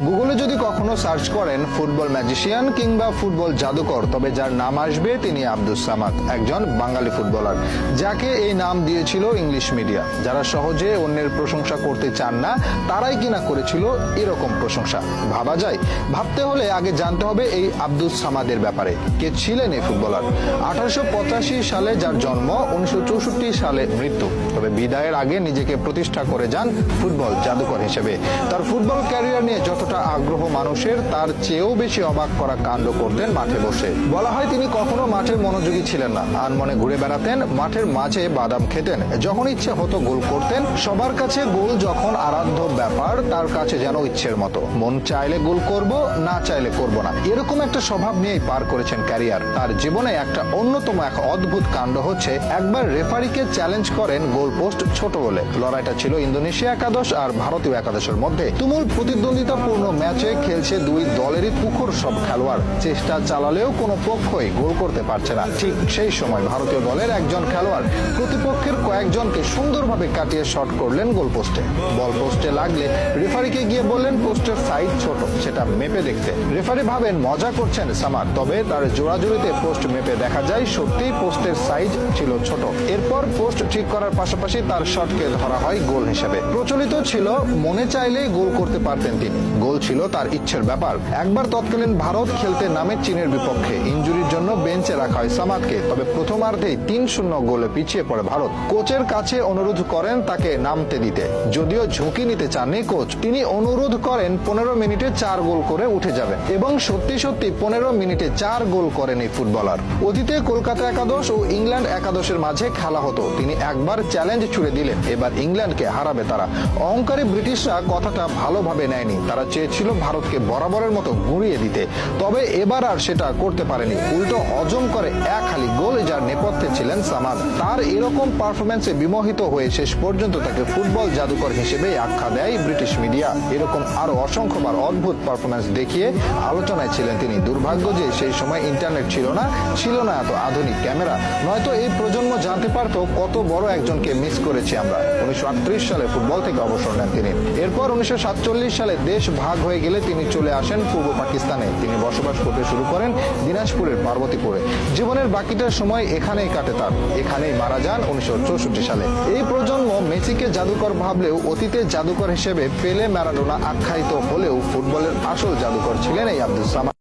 গুগলে যদি কখনো সার্চ করেন ফুটবল ম্যাজিশিয়ান কিংবা ফুটবল জাদুকর, তবে যার নাম আসবে তিনি আব্দুস সামাদ, একজন বাঙালি ফুটবলার যাকে এই নাম দিয়েছিল ইংলিশ মিডিয়া। যারা সহজে অন্যের প্রশংসা করতে চান না তারাই কিনা করেছিল এরকম প্রশংসা। ভাবা যায়? ভাবতে হলে আগে জানতে হবে এই আব্দুস সামাদের ব্যাপারে। কে ছিলেন এই ফুটবলার? 1885 সালে যার জন্ম, 1964 সালে মৃত্যু। তবে বিদায়ের আগে নিজেকে প্রতিষ্ঠা করে যান ফুটবল জাদুকর হিসেবে। তার ফুটবল ক্যারিয়ার নিয়ে যতটা আগ্রহ মানুষের, তার চেয়েও বেশি অবাক করা কাণ্ড করতেন মাঠে বসে। বলা হয় তিনি কখনো মাঠে মনোযোগী ছিলেন না, আনমনে ঘুরে বেড়াতেন, মাঠের মাঝে বাদাম খেতেন, যখন ইচ্ছে হতো গোল করতেন। সবার কাছে গোল যখন আরাধ্য ব্যাপার, তার কাছে যেন ইচ্ছের মতো, মন চাইলে গোল করব, না চাইলে করব না, এরকম একটা স্বভাব নিয়েই পার করেছেন ক্যারিয়ার। তার জীবনে একটা অন্যতম এক অদ্ভুত কাণ্ড হচ্ছে, একবার রেফারিকে চ্যালেঞ্জ করেন গোল পোস্ট ছোট বলে। লড়াইটা ছিল ইন্দোনেশিয়া একাদশ আর ভারতীয় একাদশের মধ্যে। তুমুল প্রতিদ্বন্দ্বিতাপূর্ণ ম্যাচে খেলছে দুই দলেরই তুখোড় সব খেলোয়াড়। চেষ্টা চালালেও কোনো পক্ষই গোল করতে পারছে না। ঠিক সেই সময় ভারতীয় দলের একজন খেলোয়াড় প্রতিপক্ষের কয়েকজনকে সুন্দরভাবে কাটিয়ে শট করলেন গোল পোস্টে। বল পোস্টে লাগলে রেফারিকে গিয়ে বললেন পোস্টের সাইজ ছোট, সেটা মেপে দেখতে। রেফারি ভাবেন মজা করছেন সামাদ, তবে তার জোড়াজুড়িতে পোস্ট মেপে দেখা যায় সত্যিই পোস্টের সাইজ ছিল ছোট। এরপর পোস্ট ঠিক করার পাশাপাশি তার শটকে ধরা হয় গোল হিসেবে। প্রচলিত ছিল মনে চাইলেই গোল করতে পারতেন তিনি, গোল ছিল তার ইচ্ছের ব্যাপার। একবার তৎকালীন ভারত খেলতে নামে চীনের বিপক্ষে, ইনজুরির জন্য বেঞ্চে রাখা হয় সামাদকে। তবে প্রথমার্ধেই 3-0 গোলে পিছিয়ে পড়ে ভারত। কোচের কাছে অনুরোধ করেন তাকে নামতে দিতে, যদিও ঝুঁকি নিতে চাননি কোচ। তিনি অনুরোধ করেন 15 মিনিটে 4 গোল করে উঠে যাবেন, এবং সত্যি 15 মিনিটে 4 গোল করেন এই ফুটবলার। অতীতে কলকাতা একাদশ ও ইংল্যান্ড একাদশের মাঝে খেলা হতো, তিনি একবার চ্যালেঞ্জ ছুড়ে দিলেন, এবার ইংল্যান্ডকে হারাবে তারা। অহংকারী ব্রিটিশরা কথাটা ভালোভাবে নেয়নি, তারা চেয়েছিল ভারতকে বরাবরের মতো গুঁড়িয়ে দিতে। তবে এবার আর সেটা করতে পারেনি, উল্টো হজম করে এক হালি গোল, যার নেপথ্যে ছিলেন সামাদ। তার এরকম পারফরমেন্সে বিমোহিত হয়ে শেষ পর্যন্ত তাকে ফুটবল জাদুকর হিসেবে আখ্যা দেয় ব্রিটিশ মিডিয়া। এরকম আরো অসংখ্যবার অদ্ভুত পারফরমেন্স দেখিয়ে আলোচনায় ছিলেন তিনি। দুর্ভাগ্য যে সেই সময় ইন্টারনেট ছিল না এত আধুনিক ক্যামেরা, নয়তো এই প্রজন্ম জানতে পারত কত বড় একজনকে মিস করেছি আমরা। 1938 সালে ফুটবল থেকে অবসর নেন তিনি। এরপর 1947 সালে দেশ ভাগ হয়ে গেলে তিনি চলে আসেন পূর্ব পাকিস্তানে। তিনি বসবাস করতে শুরু করেন দিনাজপুরের পার্বতীপুরে। জীবনের বাকিটা সময় এখানেই কাটে তার। এখানেই মারা যান 1964 সালে। এই প্রজন্ম মেসিকে জাদুকর ভাবলেও অতীতে জাদুকর হিসেবে পেলে, ম্যারাডোনা আখ্যায়িত হলেও ফুটবলের আসল জাদুকর ছিলেন এই আব্দুস সামাদ।